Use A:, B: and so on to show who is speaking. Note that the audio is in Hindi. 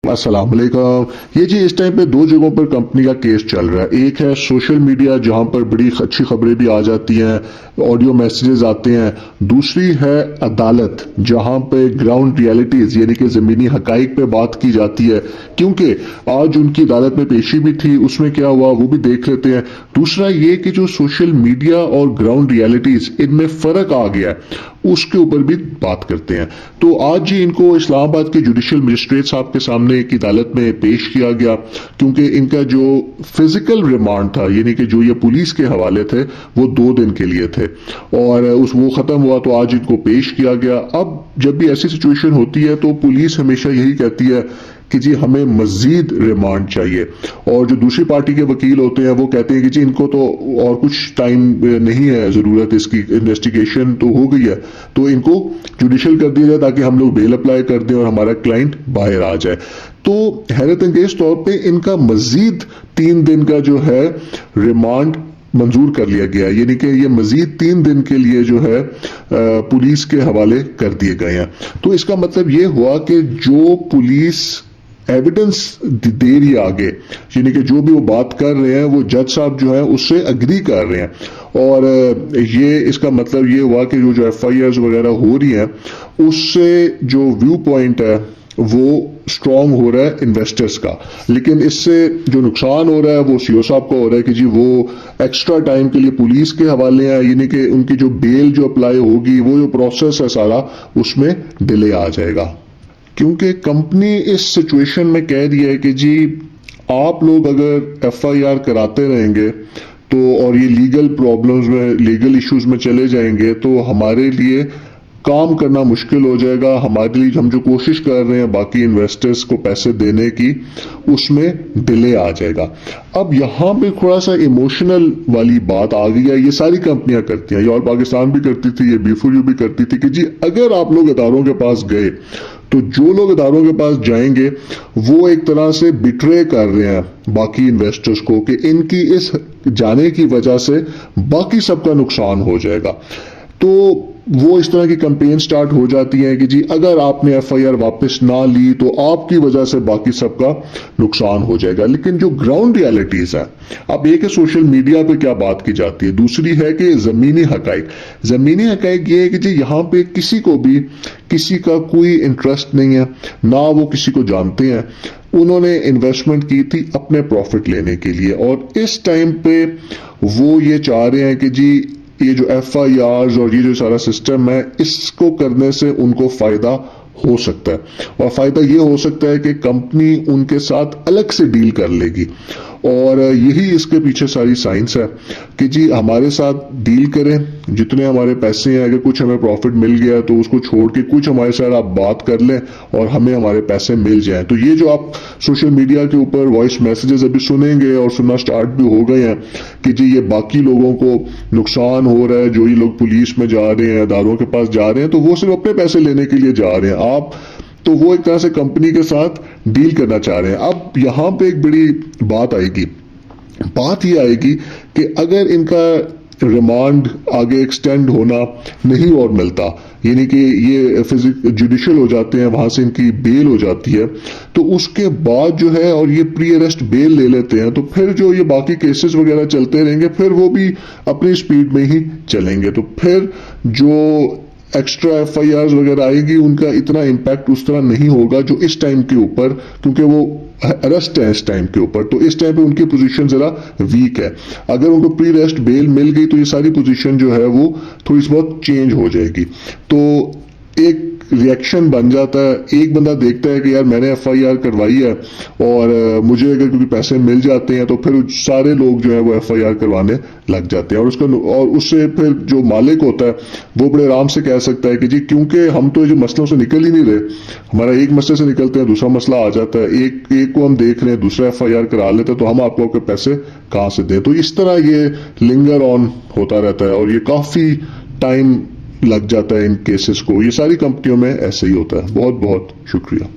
A: अस्सलाम वालेकुम। ये जी इस टाइम पे दो जगहों पर कंपनी का केस चल रहा है। एक है सोशल मीडिया जहां पर बड़ी अच्छी खबरें भी आ जाती हैं, ऑडियो मैसेजेस आते हैं। दूसरी है अदालत जहां पे ग्राउंड रियलिटीज यानी कि ज़मीनी हकाइक पे बात की जाती है। क्योंकि आज उनकी अदालत में पेशी भी थी, उसमें क्या हुआ वो भी देख लेते हैं। दूसरा ये कि जो सोशल मीडिया और ग्राउंड रियलिटीज इनमें फ़र्क आ गया है, उसके ऊपर भी बात करते हैं। तो आज जी इनको इस्लामाबाद के जुडिशियल मजिस्ट्रेट साहब के सामने एक अदालत में पेश किया गया, क्योंकि इनका जो फिजिकल रिमांड था यानी कि जो ये पुलिस के हवाले थे वो 2 दिन के लिए थे और उस वो खत्म हुआ तो आज इनको पेश किया गया। अब जब भी ऐसी सिचुएशन होती है तो पुलिस हमेशा यही कहती है कि जी हमें मजीद रिमांड चाहिए, और जो दूसरी पार्टी के वकील होते हैं वो कहते हैं कि जी इनको तो और कुछ टाइम नहीं है, ज़रूरत इसकी, इन्वेस्टिगेशन तो हो गई है तो इनको जुडिशियल कर दिया जाए ताकि हम लोग बेल अप्लाई कर दें और हमारा क्लाइंट बाहर आ जाए। तो हैरत अंगेज तौर पे इनका मजीद 3 दिन का जो है रिमांड मंजूर कर लिया गया, यानी कि ये मजीद 3 दिन के लिए जो है पुलिस के हवाले कर दिए गए हैं। तो इसका मतलब ये हुआ कि जो पुलिस एविडेंस दे रही है आगे, यानी कि जो भी वो बात कर रहे हैं वो जज साहब जो है उससे अग्री कर रहे हैं, और ये इसका मतलब ये हुआ कि जो एफआईआर वगैरह हो रही हैं उससे जो व्यू पॉइंट है वो स्ट्रांग हो रहा है इन्वेस्टर्स का। लेकिन इससे जो नुकसान हो रहा है वो सीओ साहब को हो रहा है कि जी वो एक्स्ट्रा टाइम के लिए पुलिस के हवाले हैं, यानी कि उनकी जो बेल जो अप्लाई होगी वो जो प्रोसेस है सारा उसमें डिले आ जाएगा। क्योंकि कंपनी इस सिचुएशन में कह रही है कि जी आप लोग अगर एफआईआर कराते रहेंगे तो और ये लीगल प्रॉब्लम्स में, लीगल इश्यूज में चले जाएंगे तो हमारे लिए काम करना मुश्किल हो जाएगा। हमारे लिए हम जो कोशिश कर रहे हैं बाकी इन्वेस्टर्स को पैसे देने की उसमें डिले आ जाएगा। अब यहाँ पे थोड़ा सा इमोशनल वाली बात आ गई है। ये सारी कंपनियां करती हैं, ये और पाकिस्तान भी करती थी, ये B4U भी करती थी कि जी अगर आप लोग इदारों के पास गए तो जो लोग इदारों के पास जाएंगे वो एक तरह से बिट्रे कर रहे हैं बाकी इन्वेस्टर्स को कि इनकी इस जाने की वजह से बाकी सबका नुकसान हो जाएगा। तो वो इस तरह की कैंपेन स्टार्ट हो जाती है कि जी अगर आपने एफआईआर वापस ना ली तो आपकी वजह से बाकी सबका नुकसान हो जाएगा। लेकिन जो ग्राउंड रियलिटीज है, अब एक है सोशल मीडिया पे क्या बात की जाती है, दूसरी है कि जमीनी हकाइक। जमीनी हकाइक ये है कि जी यहाँ पे किसी को भी किसी का कोई इंटरेस्ट नहीं है, ना वो किसी को जानते हैं। उन्होंने इन्वेस्टमेंट की थी अपने प्रॉफिट लेने के लिए, और इस टाइम पे वो ये चाह रहे हैं कि जी ये जो एफआईआर और ये जो सारा सिस्टम है इसको करने से उनको फायदा हो सकता है, और फायदा ये हो सकता है कि कंपनी उनके साथ अलग से डील कर लेगी। और यही इसके पीछे सारी साइंस है कि जी हमारे साथ डील करें, जितने हमारे पैसे हैं, अगर कुछ हमें प्रॉफिट मिल गया तो उसको छोड़ के कुछ हमारे साथ आप बात कर लें और हमें हमारे पैसे मिल जाएं। तो ये जो आप सोशल मीडिया के ऊपर वॉइस मैसेजेस अभी सुनेंगे और सुनना स्टार्ट भी हो गए हैं कि जी ये बाकी लोगों को नुकसान हो रहा है, जो ये लोग पुलिस में जा रहे हैं, अदारों के पास जा रहे हैं, तो वो सिर्फ अपने पैसे लेने के लिए जा रहे हैं। आप तो वो एक तरह से कंपनी के साथ डील करना चाह रहे हैं। अब यहां पे एक बड़ी बात आएगी, बात ये आएगी कि अगर इनका रिमांड आगे एक्सटेंड होना नहीं और मिलता, यानी कि ये जुडिशियल हो जाते हैं, वहां से इनकी बेल हो जाती है, तो उसके बाद जो है और ये प्री अरेस्ट बेल ले लेते हैं, तो फिर जो ये बाकी केसेस वगैरह चलते रहेंगे फिर वो भी अपनी स्पीड में ही चलेंगे। तो फिर जो एक्स्ट्रा एफआईआर वगैरह आएगी उनका इतना इम्पैक्ट उस तरह नहीं होगा जो इस टाइम के ऊपर, क्योंकि वो अरेस्ट है इस टाइम के ऊपर, तो इस टाइम पे उनकी पोजीशन जरा वीक है। अगर उनको प्री अरेस्ट बेल मिल गई तो ये सारी पोजीशन जो है वो थोड़ी सी बहुत चेंज हो जाएगी। तो एक रिएक्शन बन जाता है, एक बंदा देखता है कि यार मैंने एफआईआर करवाई है और मुझे अगर कोई पैसे मिल जाते हैं तो फिर सारे लोग जो है वो एफआईआर करवाने लग जाते हैं, और उससे फिर जो मालिक होता है वो बड़े आराम से कह सकता है कि जी क्योंकि हम तो जो मसलों से निकल ही नहीं रहे, हमारा एक मसले से निकलते हैं दूसरा मसला आ जाता है, एक को हम देख रहे हैं दूसरा एफआईआर करा लेते हैं, तो हम आपको आपके पैसे कहाँ से दें। तो इस तरह ये लिंगर ऑन होता रहता है और ये काफी टाइम लग जाता है इन केसेस को। ये सारी कंपनियों में ऐसे ही होता है। बहुत बहुत शुक्रिया।